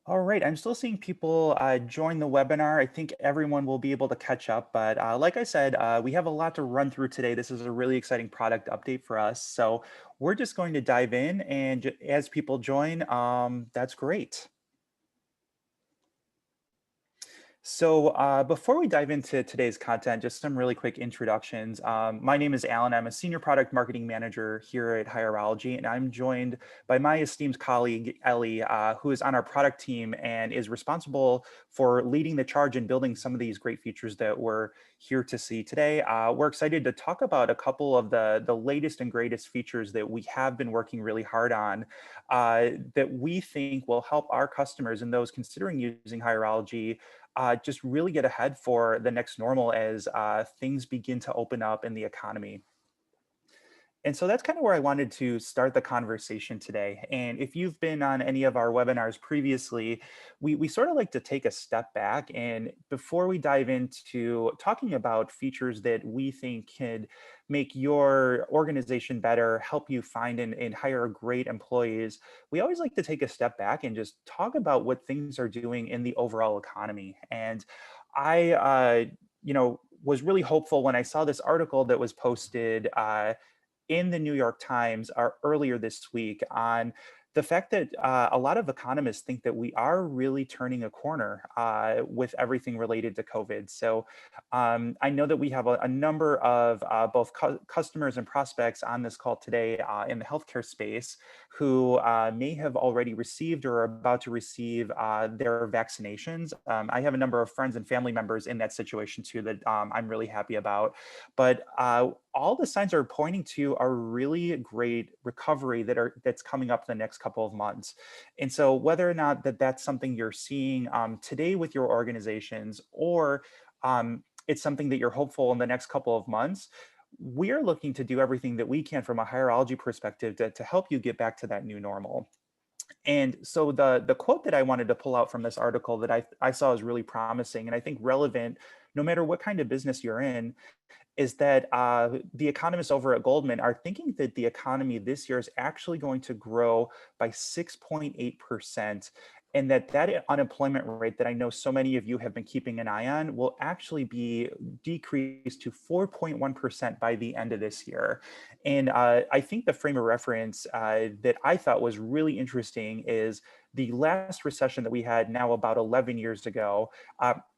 All right, I'm still seeing people join the webinar. I think everyone will be able to catch up, but like I said, we have a lot to run through today. This is a really exciting product update for us. So we're just going to dive in, and as people join, that's great. So before we dive into today's content, just some really quick introductions. My name is Alan. I'm a senior product marketing manager here at Hireology, and I'm joined by my esteemed colleague, Ellie, who is on our product team and is responsible for leading the charge and building some of these great features that we're here to see today. We're excited to talk about a couple of the latest and greatest features that we have been working really hard on that we think will help our customers and those considering using Hireology just really get ahead for the next normal as things begin to open up in the economy. And so that's kind of where I wanted to start the conversation today. And if you've been on any of our webinars previously, we sort of like to take a step back. And before we dive into talking about features that we think could make your organization better, help you find and hire great employees, we always like to take a step back and just talk about what things are doing in the overall economy. And I was really hopeful when I saw this article that was posted in the New York Times earlier this week on the fact that a lot of economists think that we are really turning a corner with everything related to COVID. So I know that we have a number of both customers and prospects on this call today in the healthcare space who may have already received or are about to receive their vaccinations. I have a number of friends and family members in that situation too that I'm really happy about. But all the signs are pointing to a really great recovery that's coming up in the next couple of months. And so whether or not that's something you're seeing today with your organizations, or it's something that you're hopeful in the next couple of months, we're looking to do everything that we can from a hierology perspective to help you get back to that new normal. And so the quote that I wanted to pull out from this article that I saw is really promising and I think relevant no matter what kind of business you're in, is that the economists over at Goldman are thinking that the economy this year is actually going to grow by 6.8%, and that unemployment rate that I know so many of you have been keeping an eye on will actually be decreased to 4.1% by the end of this year. And I think the frame of reference that I thought was really interesting is the last recession that we had now about 11 years ago.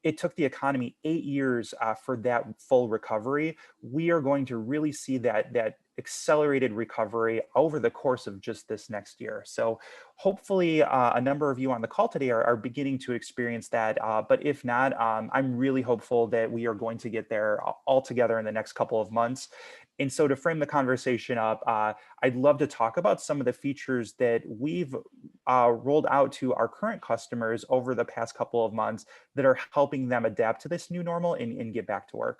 It took the economy 8 years for that full recovery. We are going to really see that accelerated recovery over the course of just this next year. So hopefully a number of you on the call today are beginning to experience that. But if not, I'm really hopeful that we are going to get there all together in the next couple of months. And so to frame the conversation up, I'd love to talk about some of the features that we've rolled out to our current customers over the past couple of months that are helping them adapt to this new normal and get back to work.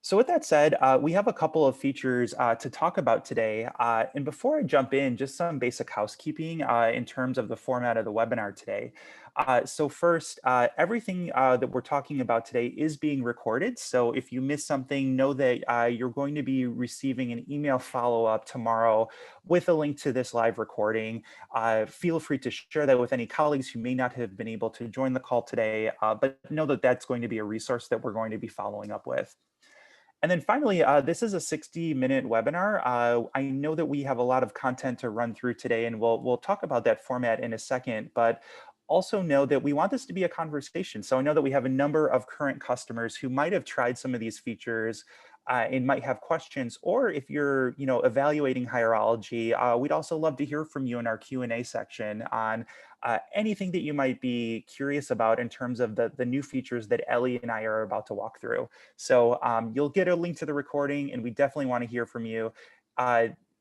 So with that said, we have a couple of features to talk about today. And before I jump in, just some basic housekeeping in terms of the format of the webinar today. So first, everything that we're talking about today is being recorded. So if you miss something, know that you're going to be receiving an email follow-up tomorrow with a link to this live recording. Feel free to share that with any colleagues who may not have been able to join the call today, but know that that's going to be a resource that we're going to be following up with. And then finally, this is a 60-minute webinar. I know that we have a lot of content to run through today, and we'll talk about that format in a second, but also know that we want this to be a conversation. So I know that we have a number of current customers who might have tried some of these features and might have questions, or if you're evaluating Hireology, we'd also love to hear from you in our Q&A section on anything that you might be curious about in terms of the new features that Ellie and I are about to walk through. So you'll get a link to the recording, and we definitely want to hear from you.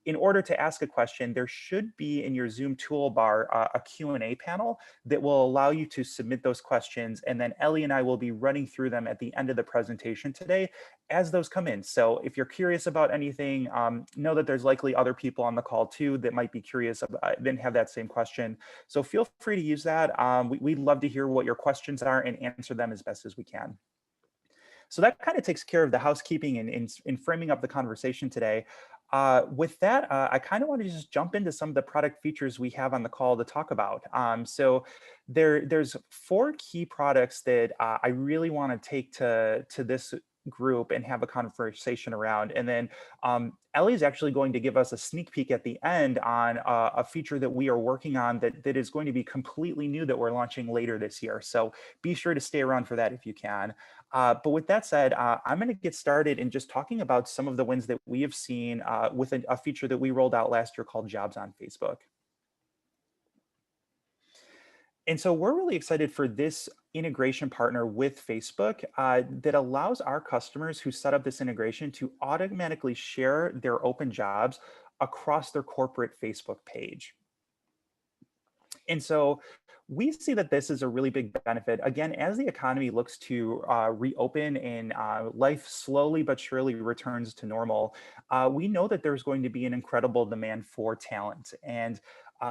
In order to ask a question, there should be in your Zoom toolbar a Q&A panel that will allow you to submit those questions, and then Ellie and I will be running through them at the end of the presentation today as those come in. So if you're curious about anything, know that there's likely other people on the call too that might be curious about, then have that same question. So feel free to use that. We'd love to hear what your questions are and answer them as best as we can. So that kind of takes care of the housekeeping and in framing up the conversation today. With that, I kind of want to just jump into some of the product features we have on the call to talk about. So there's four key products that I really want to take to this group and have a conversation around. And then Ellie is actually going to give us a sneak peek at the end on a feature that we are working on that is going to be completely new that we're launching later this year. So be sure to stay around for that if you can. But with that said, I'm going to get started in just talking about some of the wins that we have seen with a feature that we rolled out last year called Jobs on Facebook. And so we're really excited for this integration partner with Facebook that allows our customers who set up this integration to automatically share their open jobs across their corporate Facebook page. And so we see that this is a really big benefit. Again, as the economy looks to reopen and life slowly but surely returns to normal, we know that there's going to be an incredible demand for talent. And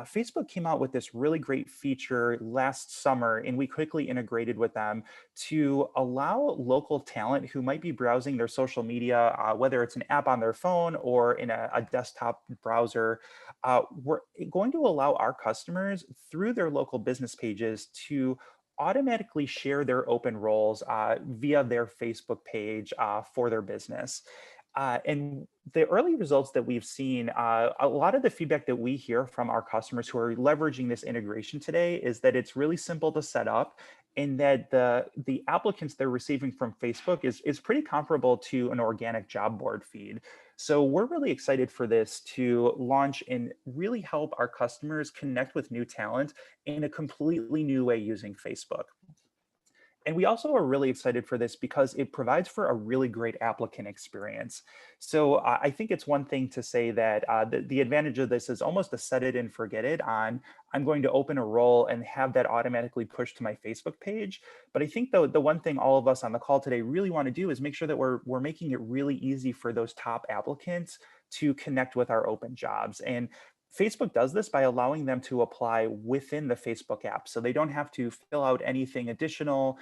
Facebook came out with this really great feature last summer, and we quickly integrated with them to allow local talent who might be browsing their social media, whether it's an app on their phone or in a desktop browser, we're going to allow our customers through their local business pages to automatically share their open roles via their Facebook page for their business. And the early results that we've seen, a lot of the feedback that we hear from our customers who are leveraging this integration today is that it's really simple to set up and that the applicants they're receiving from Facebook is pretty comparable to an organic job board feed. So we're really excited for this to launch and really help our customers connect with new talent in a completely new way using Facebook. And we also are really excited for this because it provides for a really great applicant experience. So I think it's one thing to say that the advantage of this is almost a set it and forget it on, I'm going to open a role and have that automatically pushed to my Facebook page. But I think the one thing all of us on the call today really want to do is make sure that we're making it really easy for those top applicants to connect with our open jobs. And Facebook does this by allowing them to apply within the Facebook app. So they don't have to fill out anything additional,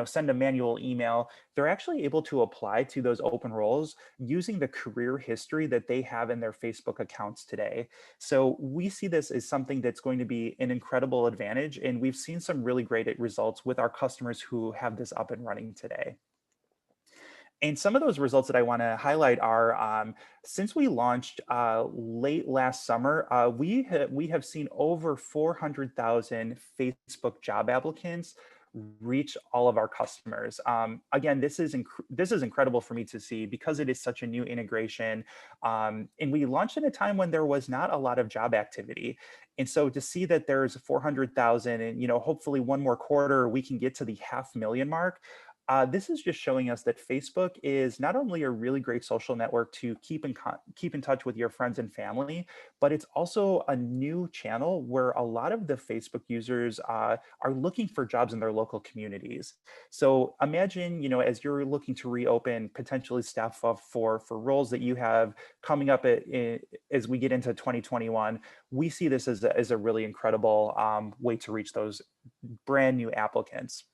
send a manual email. They're actually able to apply to those open roles using the career history that they have in their Facebook accounts today. So we see this as something that's going to be an incredible advantage. And we've seen some really great results with our customers who have this up and running today. And some of those results that I want to highlight are since we launched late last summer, we have seen over 400,000 Facebook job applicants reach all of our customers. Again, this is incredible for me to see because it is such a new integration, and we launched at a time when there was not a lot of job activity. And so to see that there's 400,000, and hopefully one more quarter we can get to the 500,000 mark. This is just showing us that Facebook is not only a really great social network to keep in touch with your friends and family, but it's also a new channel where a lot of the Facebook users are looking for jobs in their local communities. So imagine, as you're looking to reopen, potentially staff up for roles that you have coming up as we get into 2021, we see this as a really incredible way to reach those brand new applicants.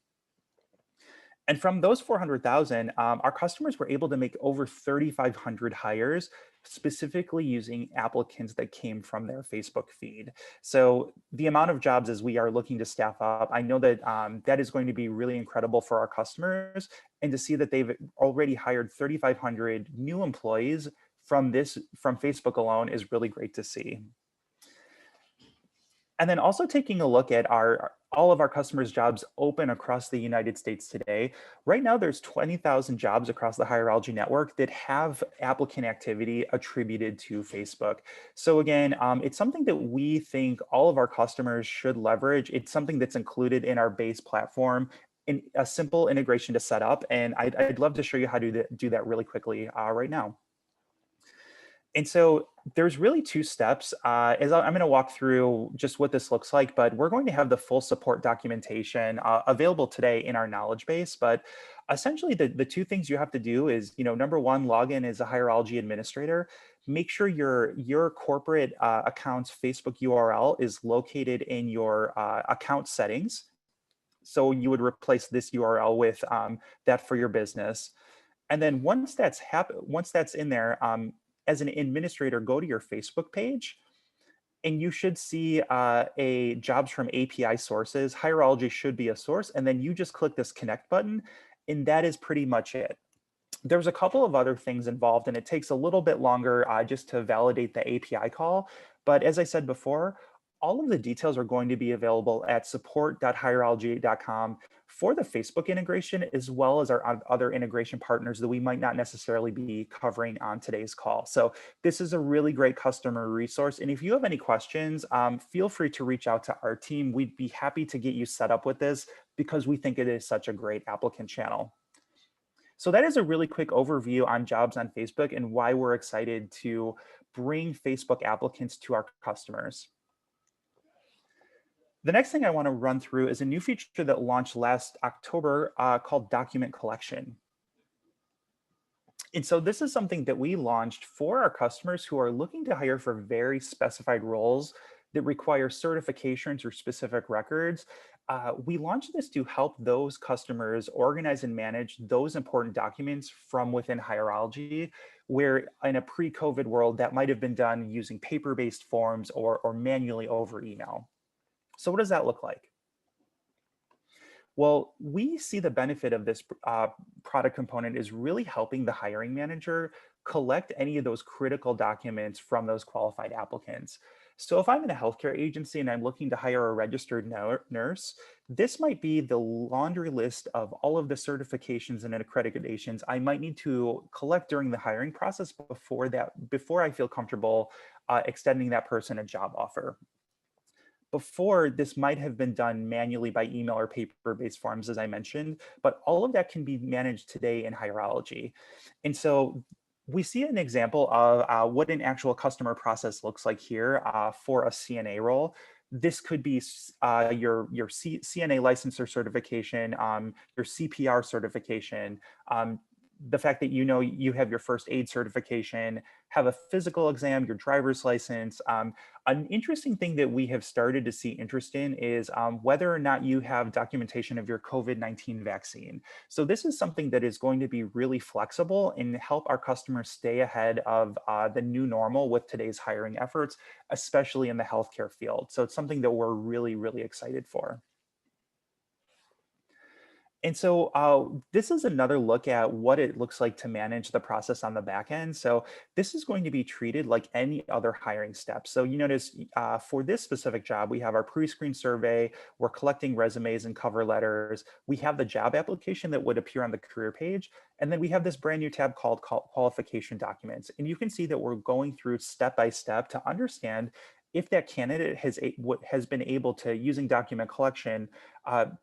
And from those 400,000, our customers were able to make over 3,500 hires, specifically using applicants that came from their Facebook feed. So the amount of jobs as we are looking to staff up, I know that that is going to be really incredible for our customers. And to see that they've already hired 3,500 new employees from Facebook alone is really great to see. And then also taking a look at all of our customers' jobs open across the United States today. Right now, there's 20,000 jobs across the Hireology network that have applicant activity attributed to Facebook. So again, it's something that we think all of our customers should leverage. It's something that's included in our base platform, in a simple integration to set up. And I'd love to show you how to do that really quickly right now. And so there's really two steps. I'm going to walk through just what this looks like, but we're going to have the full support documentation available today in our knowledge base. But essentially, the two things you have to do is, number one, log in as a Hireology administrator. Make sure your corporate account's Facebook URL is located in your account settings. So you would replace this URL with that for your business. And then once that's in there, as an administrator, go to your Facebook page and you should see a jobs from API sources. Hireology should be a source. And then you just click this connect button, and that is pretty much it. There's a couple of other things involved, and it takes a little bit longer just to validate the API call. But as I said before, all of the details are going to be available at support.hireology.com for the Facebook integration, as well as our other integration partners that we might not necessarily be covering on today's call. So this is a really great customer resource. And if you have any questions, feel free to reach out to our team. We'd be happy to get you set up with this because we think it is such a great applicant channel. So that is a really quick overview on jobs on Facebook and why we're excited to bring Facebook applicants to our customers. The next thing I want to run through is a new feature that launched last October called document collection. And so this is something that we launched for our customers who are looking to hire for very specified roles that require certifications or specific records. We launched this to help those customers organize and manage those important documents from within Hireology, where in a pre-COVID world that might have been done using paper-based forms or manually over email. So what does that look like? Well, we see the benefit of this product component is really helping the hiring manager collect any of those critical documents from those qualified applicants. So if I'm in a healthcare agency and I'm looking to hire a registered nurse, this might be the laundry list of all of the certifications and accreditations I might need to collect during the hiring process before I feel comfortable extending that person a job offer. Before, this might have been done manually by email or paper-based forms, as I mentioned, but all of that can be managed today in Hireology. And so we see an example of what an actual customer process looks like here for a CNA role. This could be your CNA license or certification, your CPR certification, the fact that you know you have your first aid certification, have a physical exam, your driver's license. An interesting thing that we have started to see interest in is whether or not you have documentation of your COVID-19 vaccine. So this is something that is going to be really flexible and help our customers stay ahead of the new normal with today's hiring efforts, especially in the healthcare field. So it's something that we're really, really excited for. And so this is another look at what it looks like to manage the process on the back end. So this is going to be treated like any other hiring step. So you notice for this specific job, we have our pre-screen survey, we're collecting resumes and cover letters, we have the job application that would appear on the career page, and then we have this brand new tab called qualification documents. And you can see that we're going through step by step to understand if that candidate has been able to, using document collection,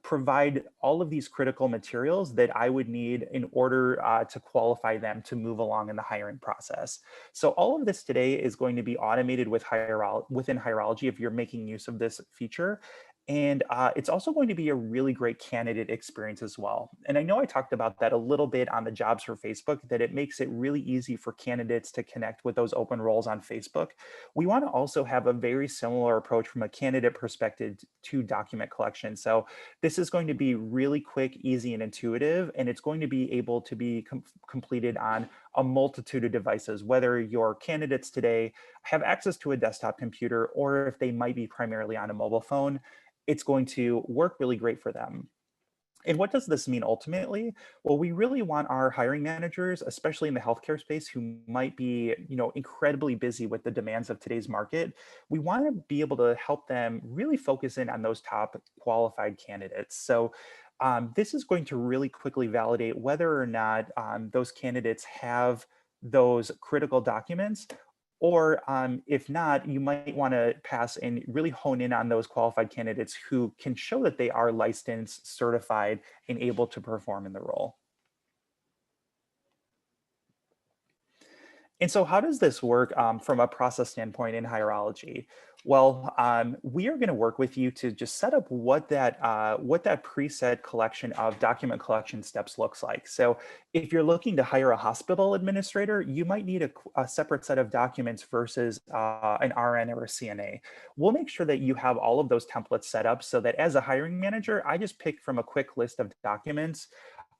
provide all of these critical materials that I would need in order to qualify them to move along in the hiring process. So all of this today is going to be automated within Hireology if you're making use of this feature. And it's also going to be a really great candidate experience as well. And I know I talked about that a little bit on the jobs for Facebook, that it makes it really easy for candidates to connect with those open roles on Facebook. We want to also have a very similar approach from a candidate perspective to document collection. So this is going to be really quick, easy, and intuitive, and it's going to be able to be completed on a multitude of devices, whether your candidates today have access to a desktop computer or if they might be primarily on a mobile phone. It's going to work really great for them. And what does this mean ultimately? Well, we really want our hiring managers, especially in the healthcare space, who might be, incredibly busy with the demands of today's market. We want to be able to help them really focus in on those top qualified candidates. So this is going to really quickly validate whether or not those candidates have those critical documents, or if not, you might want to pass and really hone in on those qualified candidates who can show that they are licensed, certified, and able to perform in the role. And so how does this work from a process standpoint in Hireology? Well, we are going to work with you to just set up what that preset collection of document collection steps looks like. So, if you're looking to hire a hospital administrator, you might need a separate set of documents versus an RN or a CNA. We'll make sure that you have all of those templates set up so that as a hiring manager, I just pick from a quick list of documents,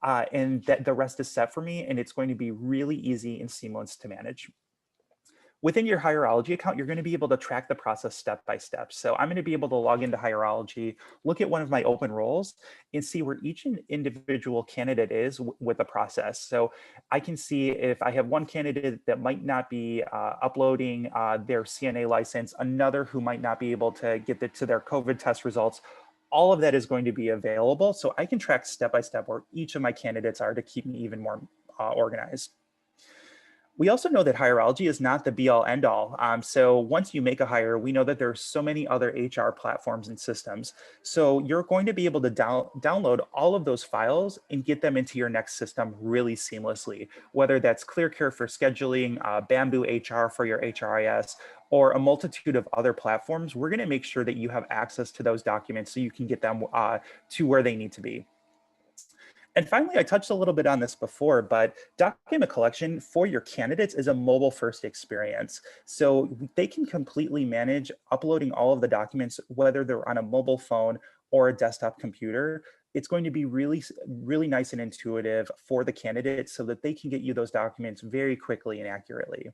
and that the rest is set for me, and it's going to be really easy and seamless to manage. Within your Hireology account, you're going to be able to track the process step by step. So I'm going to be able to log into Hireology, look at one of my open roles, and see where each individual candidate is with the process. So I can see if I have one candidate that might not be uploading their CNA license, another who might not be able to get to their COVID test results. All of that is going to be available. So I can track step by step where each of my candidates are to keep me even more organized. We also know that Hireology is not the be all end all. So once you make a hire, we know that there are so many other HR platforms and systems. So you're going to be able to download all of those files and get them into your next system really seamlessly, whether that's ClearCare for scheduling, Bamboo HR for your HRIS, or a multitude of other platforms. We're going to make sure that you have access to those documents so you can get them to where they need to be. And finally, I touched a little bit on this before, but document collection for your candidates is a mobile first experience. So they can completely manage uploading all of the documents, whether they're on a mobile phone or a desktop computer. It's going to be really nice and intuitive for the candidates so that they can get you those documents very quickly and accurately.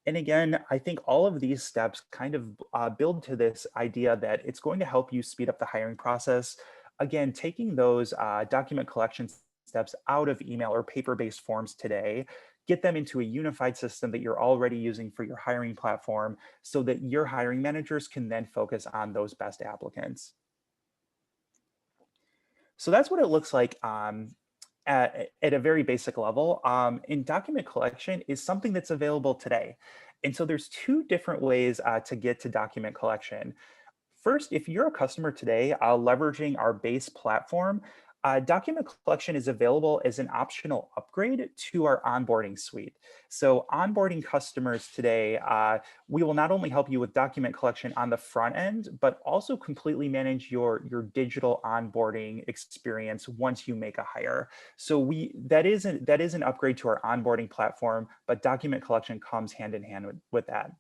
And again, I think all of these steps kind of build to this idea that it's going to help you speed up the hiring process. Again, taking those document collection steps out of email or paper-based forms today, get them into a unified system that you're already using for your hiring platform so that your hiring managers can then focus on those best applicants. So that's what it looks like at a very basic level. And document collection is something that's available today. And so there's two different ways to get to document collection. First, if you're a customer today leveraging our base platform, document collection is available as an optional upgrade to our onboarding suite. So onboarding customers today, we will not only help you with document collection on the front end, but also completely manage your digital onboarding experience once you make a hire. So that is an upgrade to our onboarding platform, but document collection comes hand in hand with that.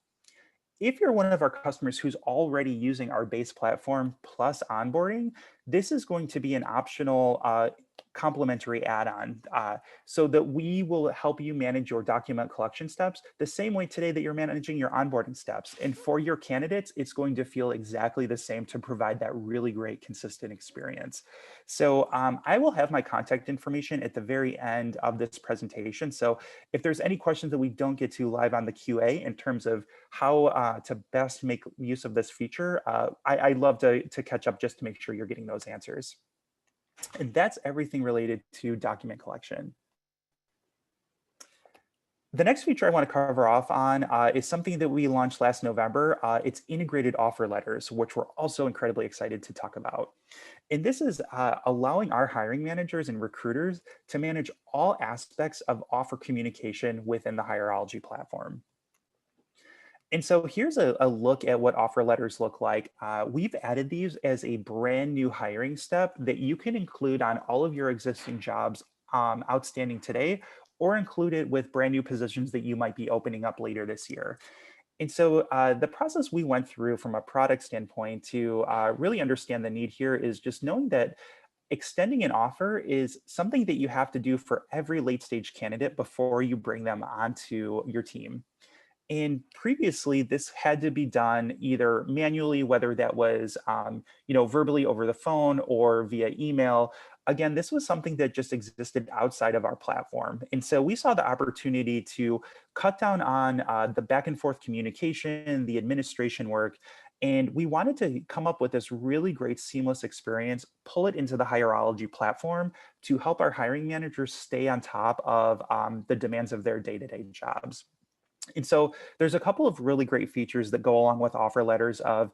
If you're one of our customers who's already using our base platform plus onboarding, this is going to be an optional complimentary add-on so that we will help you manage your document collection steps the same way today that you're managing your onboarding steps. And for your candidates, it's going to feel exactly the same to provide that really great consistent experience. So I will have my contact information at the very end of this presentation. So if there's any questions that we don't get to live on the QA in terms of how to best make use of this feature, I'd love to catch up just to make sure you're getting those answers. And that's everything related to document collection. The next feature I want to cover off on is something that we launched last November. It's integrated offer letters, which we're also incredibly excited to talk about. And this is allowing our hiring managers and recruiters to manage all aspects of offer communication within the Hireology platform. And so here's a look at what offer letters look like. We've added these as a brand new hiring step that you can include on all of your existing jobs outstanding today, or include it with brand new positions that you might be opening up later this year. And so the process we went through from a product standpoint to really understand the need here is just knowing that extending an offer is something that you have to do for every late stage candidate before you bring them onto your team. And previously, this had to be done either manually, whether that was verbally over the phone or via email. Again, this was something that just existed outside of our platform. And so we saw the opportunity to cut down on the back and forth communication, the administration work, and we wanted to come up with this really great seamless experience, pull it into the Hireology platform to help our hiring managers stay on top of the demands of their day-to-day jobs. And so there's a couple of really great features that go along with offer letters of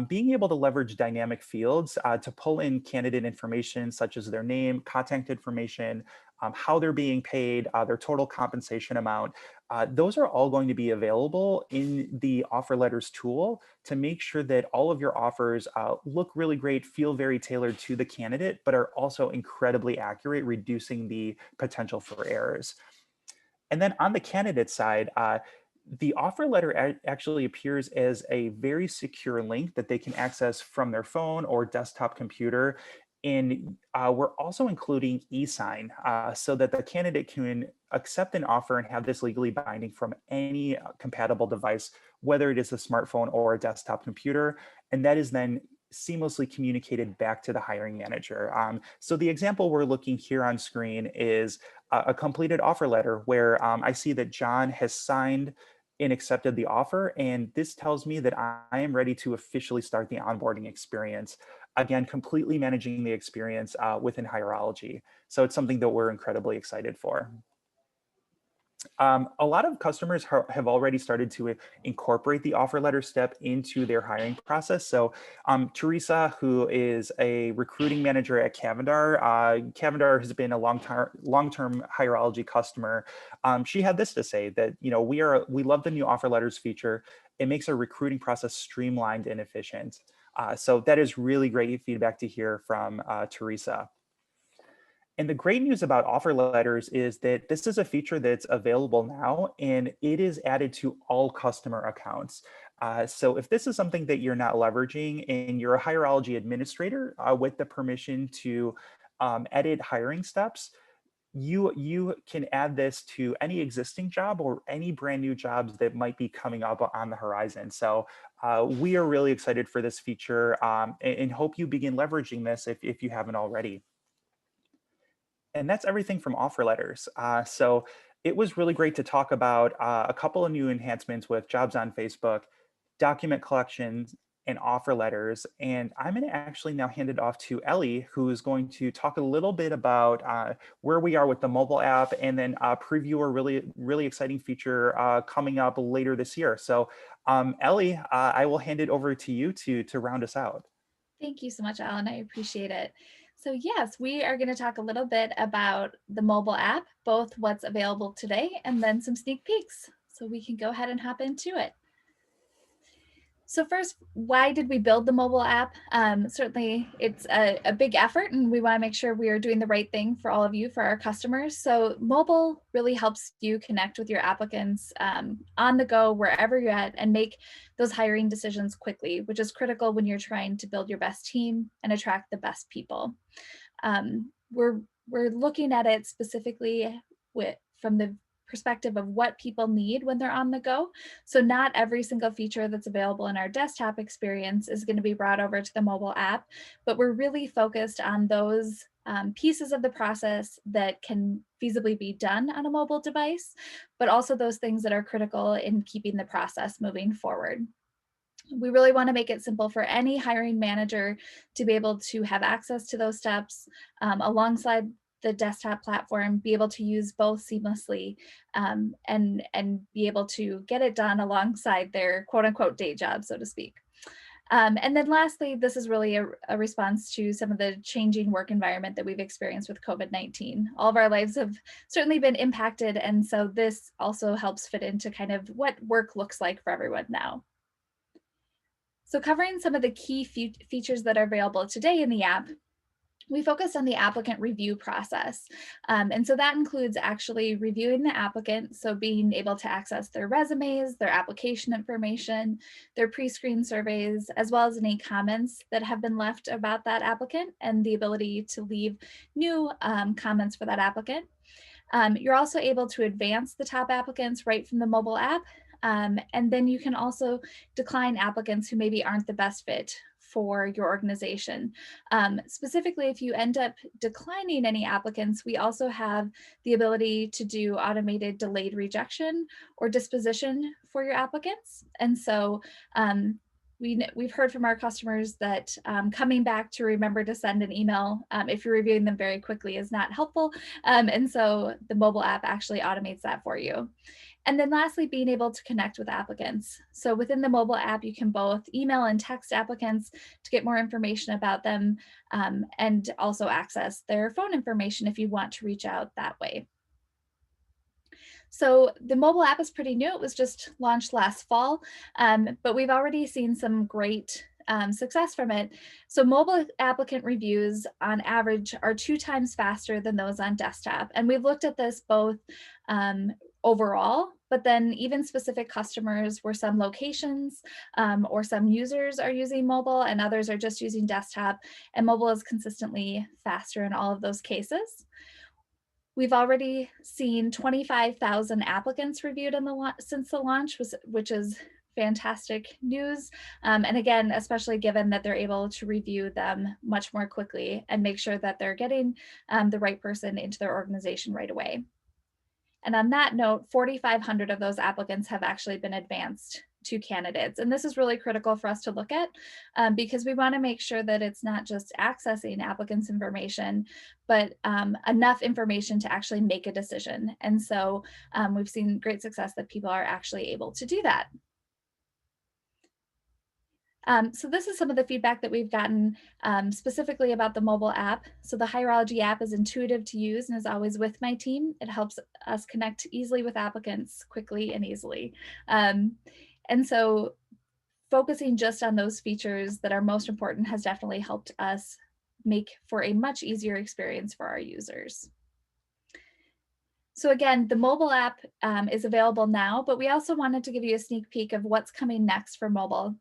being able to leverage dynamic fields to pull in candidate information such as their name, contact information, how they're being paid, their total compensation amount. Those are all going to be available in the offer letters tool to make sure that all of your offers look really great, feel very tailored to the candidate, but are also incredibly accurate, reducing the potential for errors. And then on the candidate side, the offer letter actually appears as a very secure link that they can access from their phone or desktop computer. And we're also including e-sign so that the candidate can accept an offer and have this legally binding from any compatible device, whether it is a smartphone or a desktop computer. And that is then seamlessly communicated back to the hiring manager. So the example we're looking here on screen is a completed offer letter where I see that John has signed and accepted the offer. And this tells me that I am ready to officially start the onboarding experience. Again, completely managing the experience within Hireology. So it's something that we're incredibly excited for. A lot of customers have already started to incorporate the offer letter step into their hiring process. So Teresa, who is a recruiting manager at Cavendar, Cavendar has been a long-term Hireology customer. She had this to say that, we love the new offer letters feature. It makes our recruiting process streamlined and efficient. So that is really great feedback to hear from Teresa. And the great news about offer letters is that this is a feature that's available now and it is added to all customer accounts. So if this is something that you're not leveraging and you're a Hireology administrator with the permission to edit hiring steps, you can add this to any existing job or any brand new jobs that might be coming up on the horizon. So we are really excited for this feature and hope you begin leveraging this if you haven't already. And that's everything from offer letters. So it was really great to talk about a couple of new enhancements with jobs on Facebook, document collections, and offer letters. And I'm going to actually now hand it off to Ellie, who is going to talk a little bit about where we are with the mobile app and then preview a really exciting feature coming up later this year. So Ellie, I will hand it over to you to round us out. Thank you so much, Alan. I appreciate it. So yes, we are going to talk a little bit about the mobile app, both what's available today and then some sneak peeks. So we can go ahead and hop into it. So first, why did we build the mobile app? Certainly it's a big effort and we want to make sure we are doing the right thing for all of you, for our customers. So mobile really helps you connect with your applicants on the go, wherever you're at, and make those hiring decisions quickly, which is critical when you're trying to build your best team and attract the best people. We're looking at it specifically from the perspective of what people need when they're on the go. So not every single feature that's available in our desktop experience is going to be brought over to the mobile app, but we're really focused on those pieces of the process that can feasibly be done on a mobile device, but also those things that are critical in keeping the process moving forward. We really want to make it simple for any hiring manager to be able to have access to those steps alongside the desktop platform, be able to use both seamlessly and be able to get it done alongside their quote unquote day job, so to speak. And then lastly, this is really a response to some of the changing work environment that we've experienced with COVID-19. All of our lives have certainly been impacted. And so this also helps fit into kind of what work looks like for everyone now. So covering some of the key features that are available today in the app, we focused on the applicant review process. And so that includes actually reviewing the applicant, so being able to access their resumes, their application information, their pre-screen surveys, as well as any comments that have been left about that applicant and the ability to leave new comments for that applicant. You're also able to advance the top applicants right from the mobile app. And then you can also decline applicants who maybe aren't the best fit for your organization. Specifically, if you end up declining any applicants, we also have the ability to do automated delayed rejection or disposition for your applicants. And so we've heard from our customers that coming back to remember to send an email if you're reviewing them very quickly is not helpful. And so the mobile app actually automates that for you. And then lastly, being able to connect with applicants. So within the mobile app, you can both email and text applicants to get more information about them, and also access their phone information if you want to reach out that way. So the mobile app is pretty new. It was just launched last fall, but we've already seen some great success from it. So mobile applicant reviews on average are 2 times faster than those on desktop. And we've looked at this both overall, but then even specific customers where some locations or some users are using mobile and others are just using desktop, and mobile is consistently faster in all of those cases. We've already seen 25,000 applicants reviewed in since the launch, which is fantastic news. And again, especially given that they're able to review them much more quickly and make sure that they're getting the right person into their organization right away. And on that note, 4,500 of those applicants have actually been advanced to candidates. And this is really critical for us to look at because we want to make sure that it's not just accessing applicants' information, but enough information to actually make a decision. And so we've seen great success that people are actually able to do that. So this is some of the feedback that we've gotten specifically about the mobile app. So the Hireology app is intuitive to use and is always with my team. It helps us connect easily with applicants quickly and easily. And so focusing just on those features that are most important has definitely helped us make for a much easier experience for our users. So again, the mobile app is available now, but we also wanted to give you a sneak peek of what's coming next for mobile.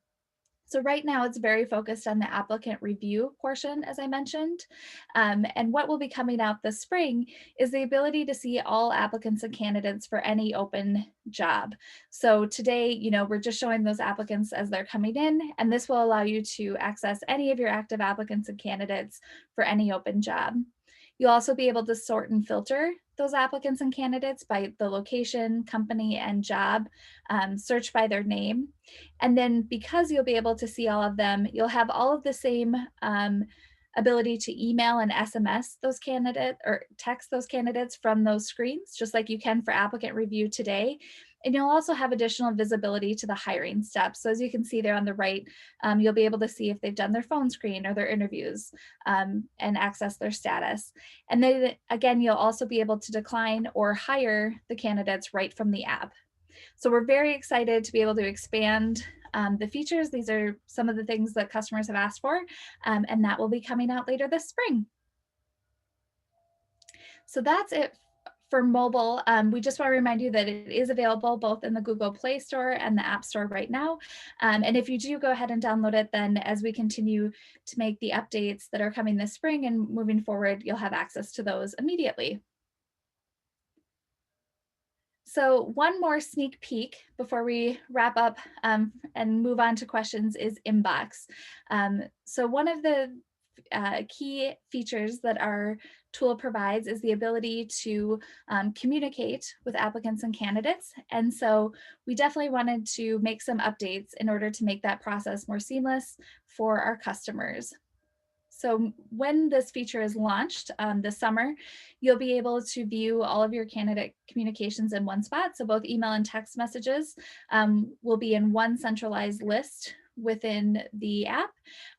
So right now it's very focused on the applicant review portion, as I mentioned. And what will be coming out this spring is the ability to see all applicants and candidates for any open job. So today, we're just showing those applicants as they're coming in, and this will allow you to access any of your active applicants and candidates for any open job. You'll also be able to sort and filter those applicants and candidates by the location, company, and job, search by their name. And then because you'll be able to see all of them, you'll have all of the same ability to email and SMS those candidates or text those candidates from those screens, just like you can for applicant review today. And you'll also have additional visibility to the hiring steps. So as you can see there on the right, you'll be able to see if they've done their phone screen or their interviews and access their status. And then again, you'll also be able to decline or hire the candidates right from the app. So we're very excited to be able to expand the features. These are some of the things that customers have asked for, and that will be coming out later this spring. So that's it for mobile. We just want to remind you that it is available both in the Google Play Store and the App Store right now. And if you do go ahead and download it, then as we continue to make the updates that are coming this spring and moving forward, you'll have access to those immediately. So one more sneak peek before we wrap up and move on to questions is Inbox. So one of the key features that our tool provides is the ability to communicate with applicants and candidates. And so we definitely wanted to make some updates in order to make that process more seamless for our customers. So when this feature is launched this summer, you'll be able to view all of your candidate communications in one spot. So both email and text messages will be in one centralized list within the app.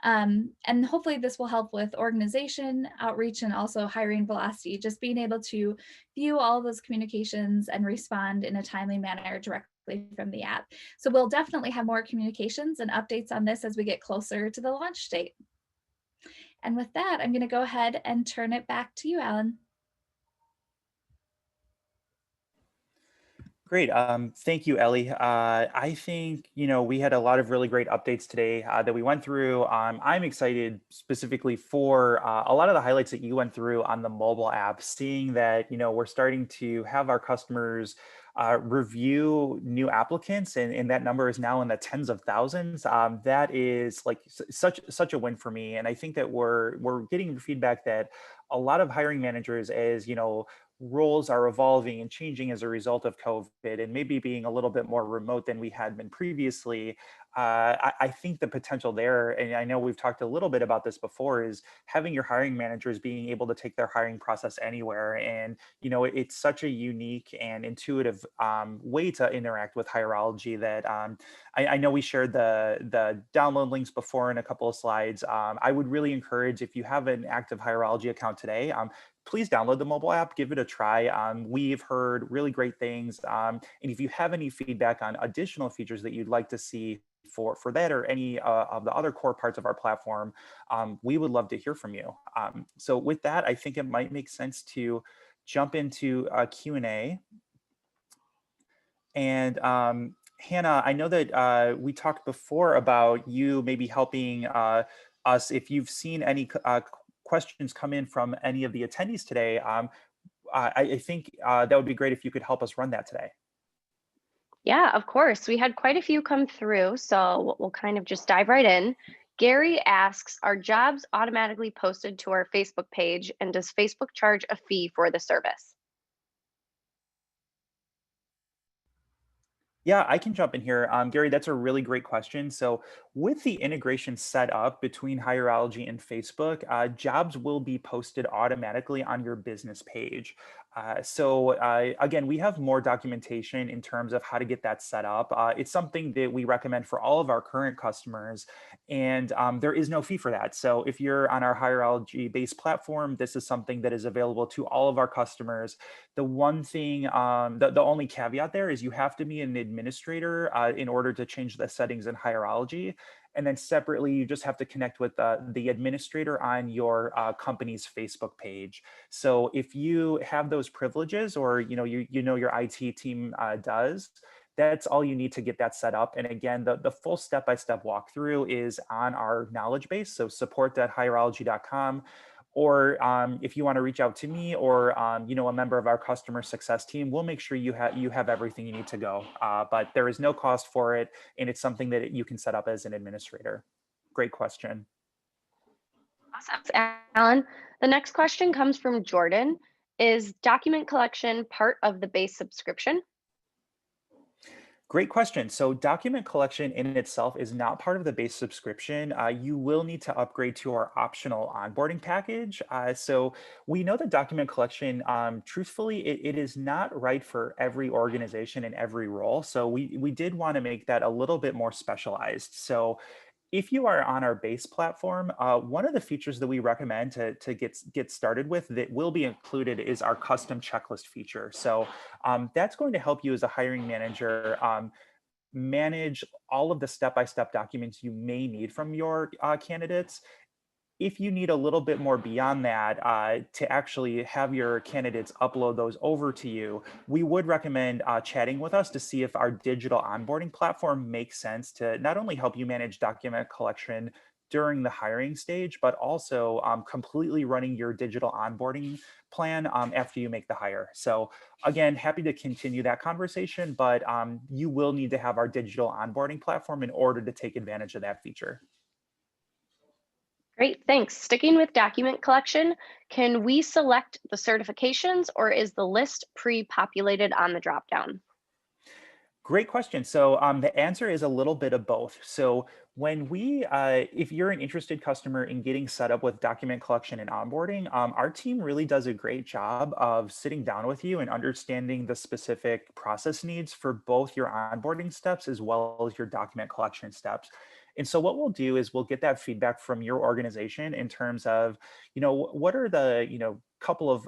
And hopefully this will help with organization, outreach, and also hiring velocity, just being able to view all of those communications and respond in a timely manner directly from the app. So we'll definitely have more communications and updates on this as we get closer to the launch date. And with that, I'm going to go ahead and turn it back to you, Alan. Great. Thank you, Ellie. I think, we had a lot of really great updates today that we went through. I'm excited specifically for a lot of the highlights that you went through on the mobile app, seeing that, we're starting to have our customers review new applicants, and that number is now in the tens of thousands. That is like such a win for me. And I think that we're getting feedback that a lot of hiring managers, as roles are evolving and changing as a result of COVID and maybe being a little bit more remote than we had been previously, I think the potential there, and I know we've talked a little bit about this before, is having your hiring managers being able to take their hiring process anywhere. And, it's such a unique and intuitive way to interact with Hireology that I know we shared the download links before in a couple of slides. I would really encourage, if you have an active Hireology account today, please download the mobile app, give it a try. We've heard really great things. And if you have any feedback on additional features that you'd like to see for that or any of the other core parts of our platform, we would love to hear from you. So with that, I think it might make sense to jump into a Q&A. And Hannah, I know that we talked before about you maybe helping us if you've seen any questions come in from any of the attendees today. I think that would be great if you could help us run that today. Yeah, of course. We had quite a few come through, so we'll kind of just dive right in. Gary asks, are jobs automatically posted to our Facebook page, and does Facebook charge a fee for the service? Yeah, I can jump in here. Gary, that's a really great question. So, with the integration set up between Hireology and Facebook, jobs will be posted automatically on your business page. Again, we have more documentation in terms of how to get that set up. It's something that we recommend for all of our current customers, and there is no fee for that. So, if you're on our Hireology based platform, this is something that is available to all of our customers. The one thing, the only caveat there is you have to be an administrator in order to change the settings in Hireology. And then separately, you just have to connect with the administrator on your company's Facebook page. So if you have those privileges, or your IT team does, that's all you need to get that set up. And again, the full step-by-step walkthrough is on our knowledge base. So support.hireology.com. Or if you want to reach out to me or a member of our customer success team, we'll make sure you have everything you need to go. But there is no cost for it, and it's something that you can set up as an administrator. Great question. Awesome, Alan. The next question comes from Jordan. Is document collection part of the base subscription? Great question. So document collection in itself is not part of the base subscription. You will need to upgrade to our optional onboarding package. So we know that document collection, truthfully, it is not right for every organization and every role. So we did want to make that a little bit more specialized. So if you are on our base platform, one of the features that we recommend to get started with that will be included is our custom checklist feature. So that's going to help you as a hiring manager manage all of the step-by-step documents you may need from your candidates. If you need a little bit more beyond that to actually have your candidates upload those over to you, we would recommend chatting with us to see if our digital onboarding platform makes sense to not only help you manage document collection during the hiring stage, but also completely running your digital onboarding plan after you make the hire. So again, happy to continue that conversation, but you will need to have our digital onboarding platform in order to take advantage of that feature. Great, thanks. Sticking with document collection, can we select the certifications, or is the list pre-populated on the dropdown? Great question. So the answer is a little bit of both. So if you're an interested customer in getting set up with document collection and onboarding, our team really does a great job of sitting down with you and understanding the specific process needs for both your onboarding steps as well as your document collection steps. And so what we'll do is we'll get that feedback from your organization in terms of, what are the, couple of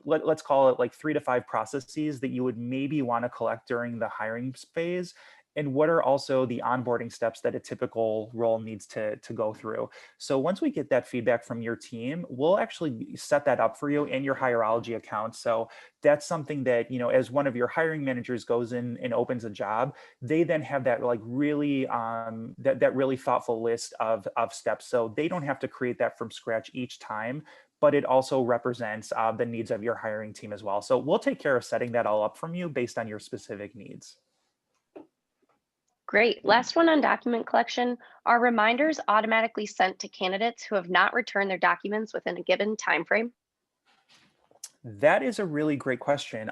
let's call it like 3 to 5 processes that you would maybe want to collect during the hiring phase, and what are also the onboarding steps that a typical role needs to go through. So once we get that feedback from your team, we'll actually set that up for you in your Hireology account. So that's something that, as one of your hiring managers goes in and opens a job, they then have that like really that really thoughtful list of steps. So they don't have to create that from scratch each time, but it also represents the needs of your hiring team as well. So we'll take care of setting that all up from you based on your specific needs. Great. Last one on document collection. Are reminders automatically sent to candidates who have not returned their documents within a given time frame? That is a really great question.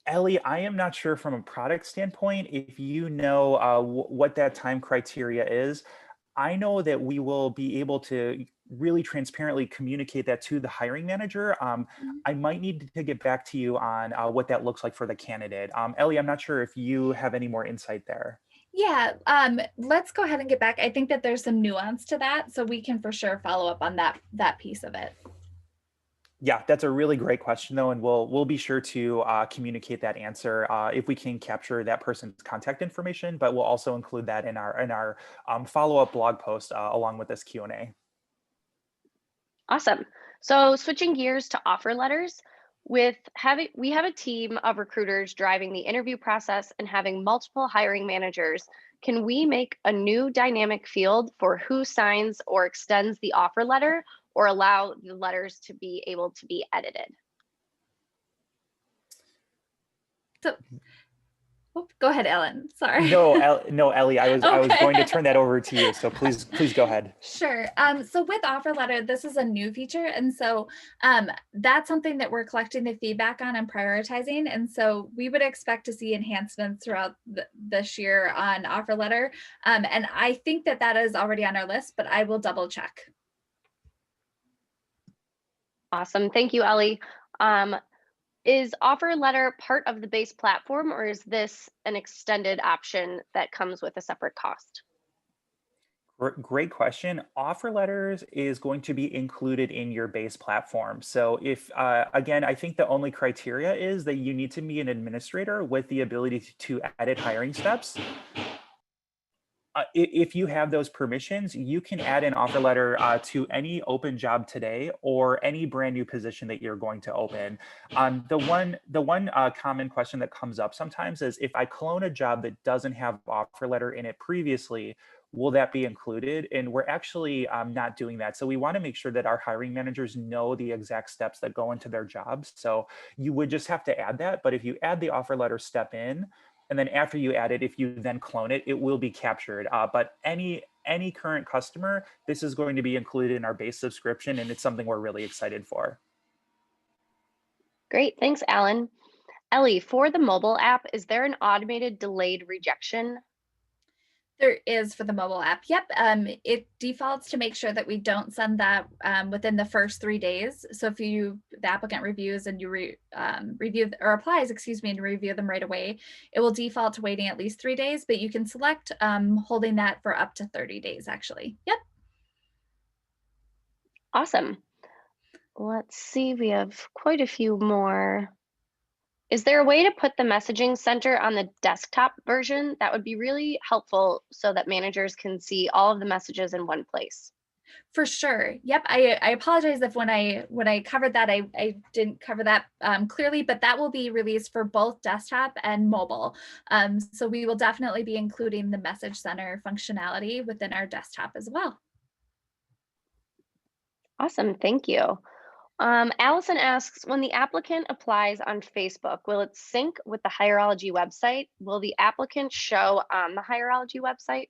Ellie, I am not sure from a product standpoint if you know what that time criteria is. I know that we will be able to really transparently communicate that to the hiring manager. Mhm. I might need to get back to you on what that looks like for the candidate. Ellie, I'm not sure if you have any more insight there. Yeah, let's go ahead and get back. I think that there's some nuance to that, so we can for sure follow up on that piece of it. Yeah, that's a really great question, though, and we'll be sure to communicate that answer if we can capture that person's contact information. But we'll also include that in our follow up blog post along with this Q&A. Awesome. So switching gears to offer letters, we have a team of recruiters driving the interview process and having multiple hiring managers. Can we make a new dynamic field for who signs or extends the offer letter or allow the letters to be able to be edited? So, go ahead, Ellen. Sorry. No, no, Ellie, I was going to Okay. turn that over to you. So please go ahead. Sure. So with offer letter, this is a new feature. And so that's something that we're collecting the feedback on and prioritizing. And so we would expect to see enhancements throughout this year on offer letter. And I think that that is already on our list, but I will double check. Awesome. Thank you, Ellie. Is offer letter part of the base platform or is this an extended option that comes with a separate cost? Great question. Offer letters is going to be included in your base platform. So if, again, I think the only criteria is that you need to be an administrator with the ability to edit hiring steps. If you have those permissions, you can add an offer letter to any open job today or any brand new position that you're going to open. The one common question that comes up sometimes is if I clone a job that doesn't have offer letter in it previously, will that be included? And we're actually not doing that. So we want to make sure that our hiring managers know the exact steps that go into their jobs. So you would just have to add that. But if you add the offer letter step in, and then after you add it, if you then clone it, it will be captured. But any current customer, this is going to be included in our base subscription, and it's something we're really excited for. Great. Thanks, Alan. Ellie, for the mobile app, is there an automated delayed rejection? There is for the mobile app. Yep. It defaults to make sure that we don't send that within the first 3 days. So if the applicant reviews and you review or applies, excuse me, and review them right away, it will default to waiting at least 3 days, but you can select holding that for up to 30 days actually. Yep. Awesome. Let's see, we have quite a few more. Is there a way to put the messaging center on the desktop version? That would be really helpful so that managers can see all of the messages in one place. For sure. Yep. I apologize if when I covered that, I didn't cover that clearly, but that will be released for both desktop and mobile. So we will definitely be including the message center functionality within our desktop as well. Awesome, thank you. Allison asks, when the applicant applies on Facebook, will it sync with the Hireology website? Will the applicant show on the Hireology website?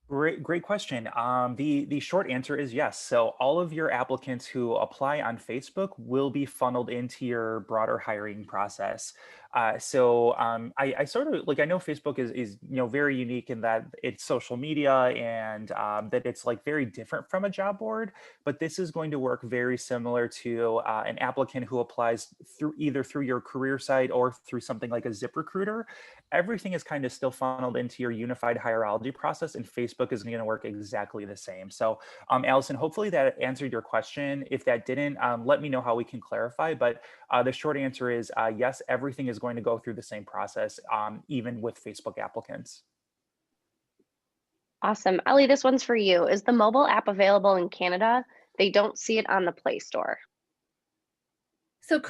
Great question. The short answer is yes. So all of your applicants who apply on Facebook will be funneled into your broader hiring process. I sort of like I know Facebook is very unique in that it's social media and that it's like very different from a job board. But this is going to work very similar to an applicant who applies through either through your career site or through something like a ZipRecruiter. Everything is kind of still funneled into your unified Hireology process, and Facebook is going to work exactly the same. So, Allison, hopefully that answered your question. If that didn't, let me know how we can clarify. But the short answer is yes, everything is going to go through the same process, even with Facebook applicants. Awesome. Ellie, this one's for you. Is the mobile app available in Canada? They don't see it on the Play Store. So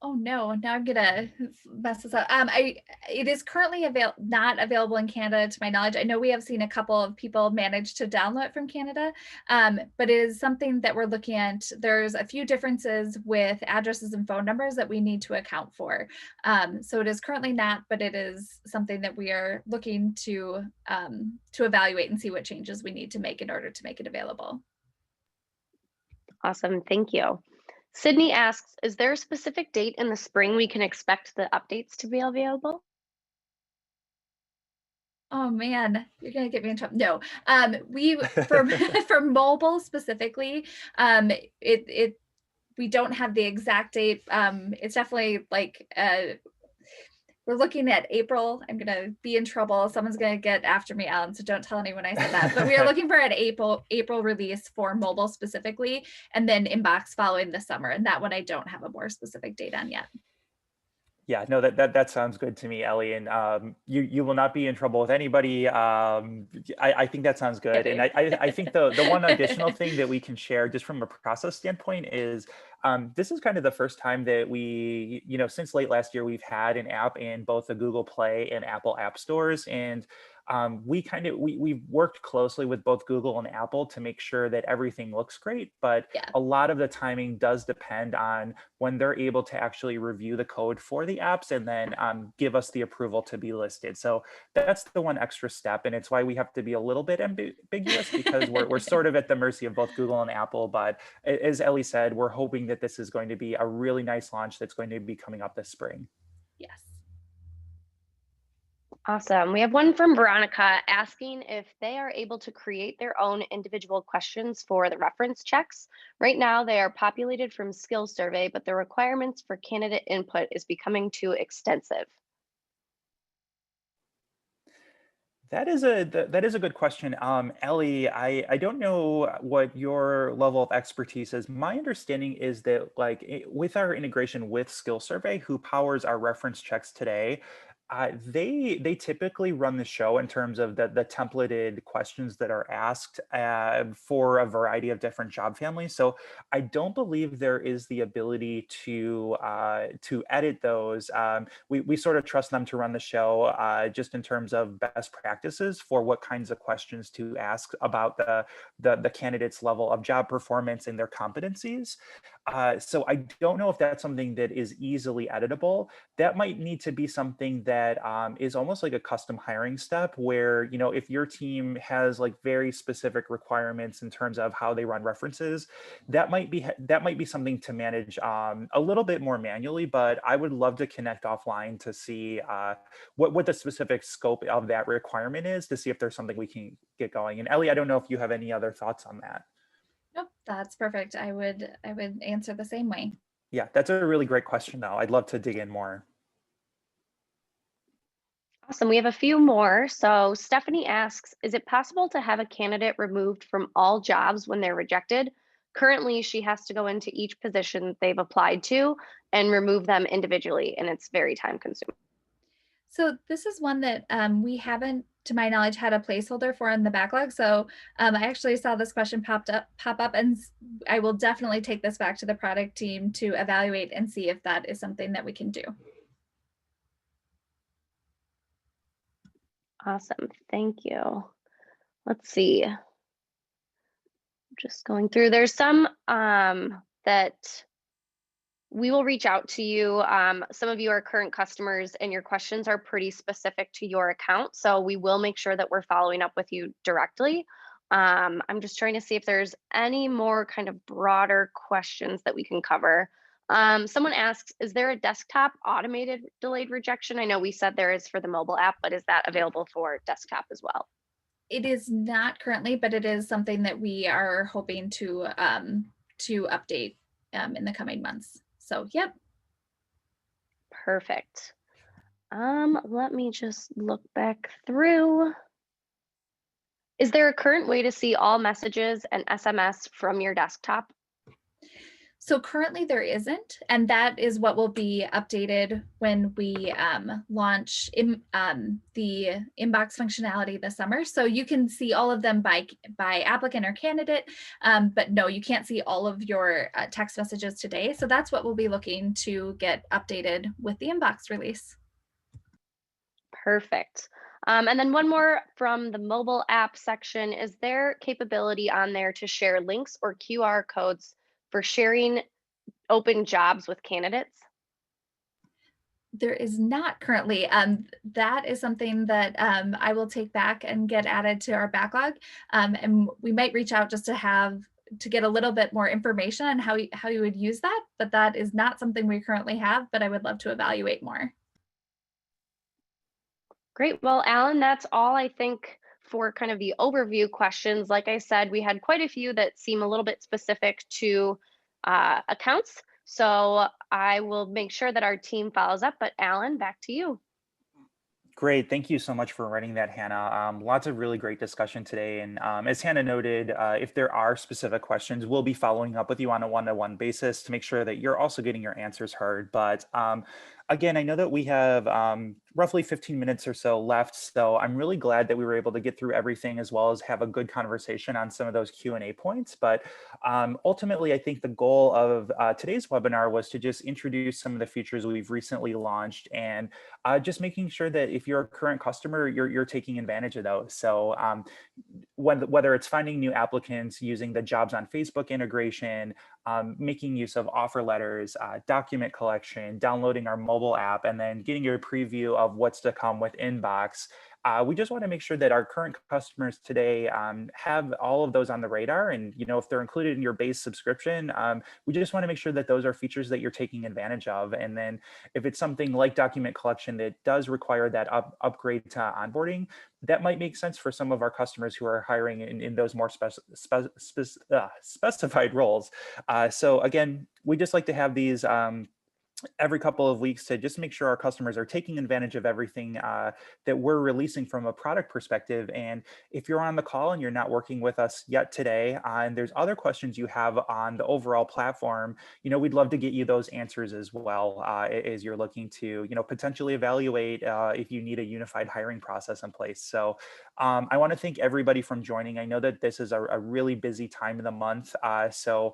oh no, now I'm gonna mess this up. It is currently not available in Canada to my knowledge. I know we have seen a couple of people manage to download it from Canada, but it is something that we're looking at. There's a few differences with addresses and phone numbers that we need to account for. So it is currently not, but it is something that we are looking to evaluate and see what changes we need to make in order to make it available. Awesome, thank you. Sydney asks, is there a specific date in the spring we can expect the updates to be available? Oh man, you're gonna get me in trouble. No, we for for mobile specifically, it we don't have the exact date. It's definitely like we're looking at April. I'm gonna be in trouble. Someone's gonna get after me, Alan. So don't tell anyone I said that. But we are looking for an April release for mobile specifically, and then inbox following the summer. And that one I don't have a more specific date on yet. Yeah, no, that sounds good to me, Ellie. And you will not be in trouble with anybody. I think that sounds good. And I think the one additional thing that we can share just from a process standpoint is this is kind of the first time that we, since late last year, we've had an app in both the Google Play and Apple App Stores. And we've worked closely with both Google and Apple to make sure that everything looks great. But Yeah. a lot of the timing does depend on when they're able to actually review the code for the apps and then give us the approval to be listed. So that's the one extra step. And it's why we have to be a little bit ambiguous because we're sort of at the mercy of both Google and Apple. But as Ellie said, we're hoping that this is going to be a really nice launch that's going to be coming up this spring. Yes. Awesome. We have one from Veronica asking if they are able to create their own individual questions for the reference checks. Right now, they are populated from skills survey, but the requirements for candidate input is becoming too extensive. That is a good question. Ellie, I don't know what your level of expertise is. My understanding is that with our integration with Skill Survey, who powers our reference checks today, they typically run the show in terms of the templated questions that are asked for a variety of different job families. So I don't believe there is the ability to edit those. We sort of trust them to run the show just in terms of best practices for what kinds of questions to ask about the candidate's level of job performance and their competencies. So I don't know if that's something that is easily editable. That might need to be something that is almost like a custom hiring step where, if your team has like very specific requirements in terms of how they run references, that might be something to manage a little bit more manually. But I would love to connect offline to see what the specific scope of that requirement is to see if there's something we can get going. And Ellie, I don't know if you have any other thoughts on that. Nope, that's perfect. I would answer the same way. Yeah, that's a really great question, though. I'd love to dig in more. Awesome. We have a few more. So Stephanie asks, is it possible to have a candidate removed from all jobs when they're rejected? Currently, she has to go into each position they've applied to and remove them individually, and it's very time consuming. So this is one that we haven't, to my knowledge, had a placeholder for in the backlog. So I actually saw this question pop up, and I will definitely take this back to the product team to evaluate and see if that is something that we can do. Awesome. Thank you. Let's see. Just going through. There's some that we will reach out to you. Some of you are current customers and your questions are pretty specific to your account. So we will make sure that we're following up with you directly. I'm just trying to see if there's any more kind of broader questions that we can cover. Someone asks, is there a desktop automated delayed rejection? I know we said there is for the mobile app, but is that available for desktop as well? It is not currently, but it is something that we are hoping to update in the coming months. So, yep. Perfect. Let me just look back through. Is there a current way to see all messages and SMS from your desktop? So currently there isn't, and that is what will be updated when we launch the inbox functionality this summer. So you can see all of them by applicant or candidate, but no, you can't see all of your text messages today. So that's what we'll be looking to get updated with the inbox release. Perfect. And then one more from the mobile app section. Is there capability on there to share links or QR codes for sharing open jobs with candidates? There is not currently. That is something that I will take back and get added to our backlog. And we might reach out just to have to get a little bit more information on how you would use that, but that is not something we currently have, but I would love to evaluate more. Great. Well, Alan, that's all I think for kind of the overview questions. Like I said, we had quite a few that seem a little bit specific to accounts. So I will make sure that our team follows up. But Alan, back to you. Great. Thank you so much for running that, Hannah. Lots of really great discussion today. And as Hannah noted, if there are specific questions, we'll be following up with you on a one-to-one basis to make sure that you're also getting your answers heard. But again, I know that we have roughly 15 minutes or so left. So I'm really glad that we were able to get through everything as well as have a good conversation on some of those Q&A points. But ultimately, I think the goal of today's webinar was to just introduce some of the features we've recently launched and just making sure that if you're a current customer, you're taking advantage of those. So whether it's finding new applicants using the Jobs on Facebook integration, making use of offer letters, document collection, downloading our mobile app, and then getting your preview of what's to come with Inbox. We just want to make sure that our current customers today have all of those on the radar. And if they're included in your base subscription, we just want to make sure that those are features that you're taking advantage of. And then if it's something like document collection that does require that upgrade to onboarding, that might make sense for some of our customers who are hiring in those more specified roles. So again, we just like to have these every couple of weeks to just make sure our customers are taking advantage of everything that we're releasing from a product perspective. And if you're on the call and you're not working with us yet today, and there's other questions you have on the overall platform, we'd love to get you those answers as well as you're looking to, potentially evaluate if you need a unified hiring process in place. So I want to thank everybody from joining. I know that this is a really busy time of the month. So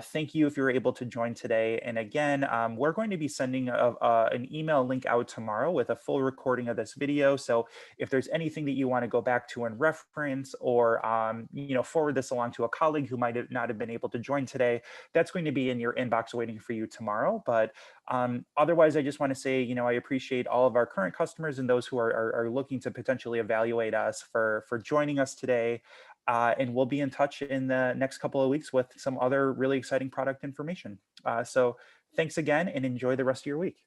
thank you if you're able to join today. And again, we're going to be sending an email link out tomorrow with a full recording of this video. So if there's anything that you want to go back to and reference or, forward this along to a colleague who might not have been able to join today, that's going to be in your inbox waiting for you tomorrow. But otherwise, I just want to say, I appreciate all of our current customers and those who are looking to potentially evaluate us for joining us today. And we'll be in touch in the next couple of weeks with some other really exciting product information. So thanks again and enjoy the rest of your week.